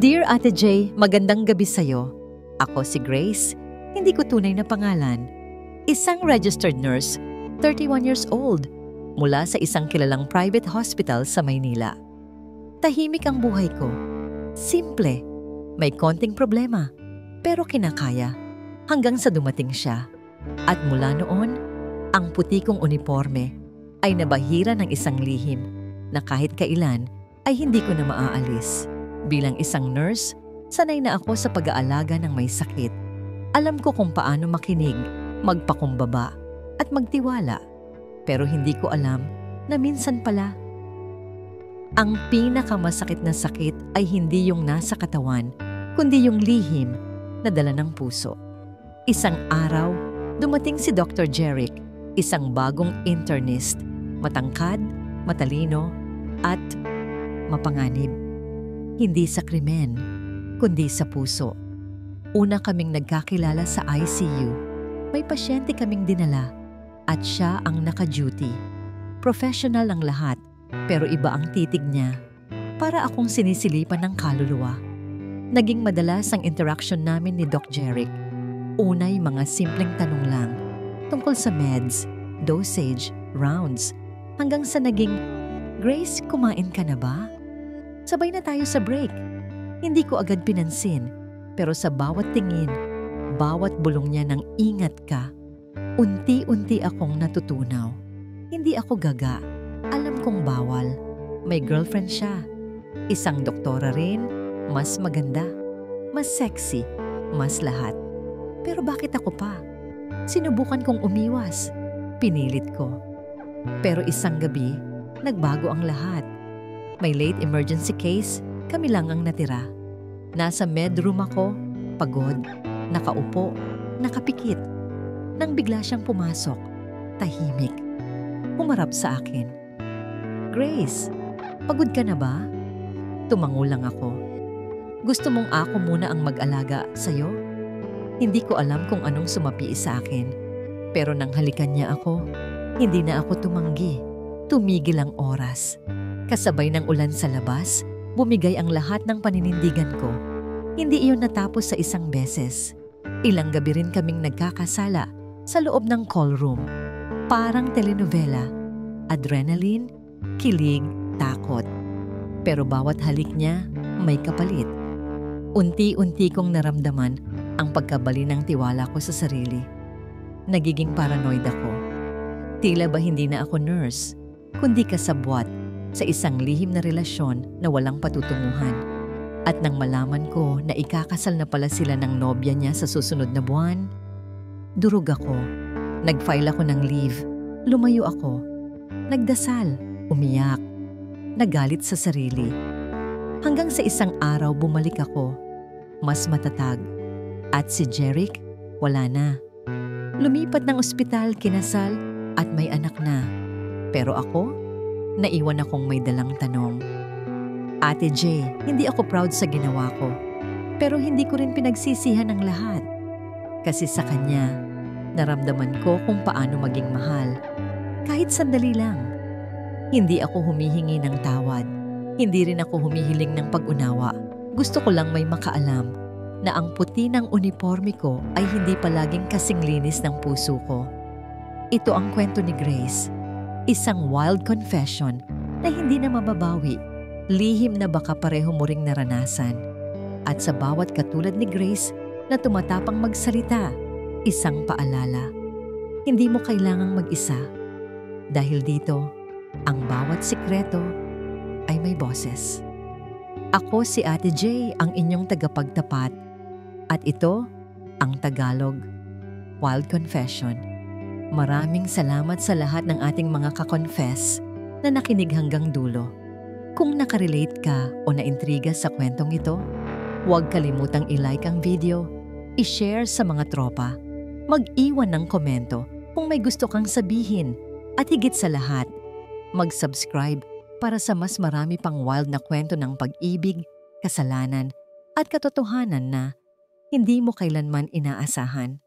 Dear Ate J, magandang gabi sa'yo. Ako si Grace, hindi ko tunay na pangalan. Isang registered nurse, 31 years old, mula sa isang kilalang private hospital sa Maynila. Tahimik ang buhay ko. Simple. May konting problema, pero kinakaya. Hanggang sa dumating siya. At mula noon, ang puti kong uniforme ay nabahira ng isang lihim na kahit kailan ay hindi ko na maaalis. Bilang isang nurse, sanay na ako sa pag-aalaga ng may sakit. Alam ko kung paano makinig, magpakumbaba, at magtiwala. Pero hindi ko alam na minsan pala, ang pinakamasakit na sakit ay hindi yung nasa katawan, kundi yung lihim na dala ng puso. Isang araw, dumating si Dr. Jeric, isang bagong internist, matangkad, matalino, at mapanganib. Hindi sa krimen, kundi sa puso. Una kaming nagkakilala sa ICU. May pasyente kaming dinala at siya ang naka-duty. Professional ang lahat, pero iba ang titig niya. Para akong sinisilipan ng kaluluwa. Naging madalas ang interaction namin ni Doc Jeric. Unay mga simpleng tanong lang tungkol sa meds, dosage, rounds, hanggang sa naging, Grace, kumain ka na ba? Sabay na tayo sa break. Hindi ko agad pinansin, pero sa bawat tingin, bawat bulong niya ng ingat ka, unti-unti akong natutunaw. Hindi ako gaga. Alam kong bawal. May girlfriend siya. Isang doktora rin, mas maganda, mas sexy, mas lahat. Pero bakit ako pa? Sinubukan kong umiwas. Pinilit ko. Pero isang gabi, nagbago ang lahat. May late emergency case, kami lang ang natira. Nasa medroom ako, pagod, nakaupo, nakapikit. Nang bigla siyang pumasok, tahimik. Humarap sa akin. Grace, pagod ka na ba? Tumango lang ako. Gusto mong ako muna ang mag-alaga sa'yo? Hindi ko alam kung anong sumapi sa akin. Pero nang halikan niya ako, hindi na ako tumanggi. Tumigil ang oras. Kasabay ng ulan sa labas, bumigay ang lahat ng paninindigan ko. Hindi iyon natapos sa isang beses. Ilang gabi rin kaming nagkakasala sa loob ng call room. Parang telenovela. Adrenaline, kilig, takot. Pero bawat halik niya, may kapalit. Unti-unti kong naramdaman ang pagkabali ng tiwala ko sa sarili. Nagiging paranoid ako. Tila ba hindi na ako nurse, kundi kasabwat sa isang lihim na relasyon na walang patutunguhan. At nang malaman ko na ikakasal na pala sila ng nobya niya sa susunod na buwan, durog ako. Nag-file ako ng leave. Lumayo ako. Nagdasal. Umiyak. Nagalit sa sarili. Hanggang sa isang araw bumalik ako. Mas matatag. At si Jeric, wala na. Lumipat ng ospital, kinasal, at may anak na. Pero ako, naiwan akong may dalang tanong. Ate J, hindi ako proud sa ginawa ko. Pero hindi ko rin pinagsisihan ang lahat. Kasi sa kanya, naramdaman ko kung paano maging mahal. Kahit sandali lang. Hindi ako humihingi ng tawad. Hindi rin ako humihiling ng pag-unawa. Gusto ko lang may makaalam na ang puti ng uniforme ko ay hindi palaging kasing linis ng puso ko. Ito ang kwento ni Grace. Isang wild confession na hindi na mababawi, lihim na baka pareho mo ring naranasan. At sa bawat katulad ni Grace na tumatapang magsalita, isang paalala. Hindi mo kailangang mag-isa. Dahil dito, ang bawat sikreto ay may boses. Ako si Ate J, ang inyong tagapagtapat. At ito, ang Tagalog Wild Confession. Maraming salamat sa lahat ng ating mga ka-confess na nakinig hanggang dulo. Kung nakarelate ka o naintriga sa kwentong ito, huwag kalimutang i-like ang video, i-share sa mga tropa, mag-iwan ng komento kung may gusto kang sabihin, at higit sa lahat, mag-subscribe para sa mas marami pang wild na kwento ng pag-ibig, kasalanan, at katotohanan na hindi mo kailanman inaasahan.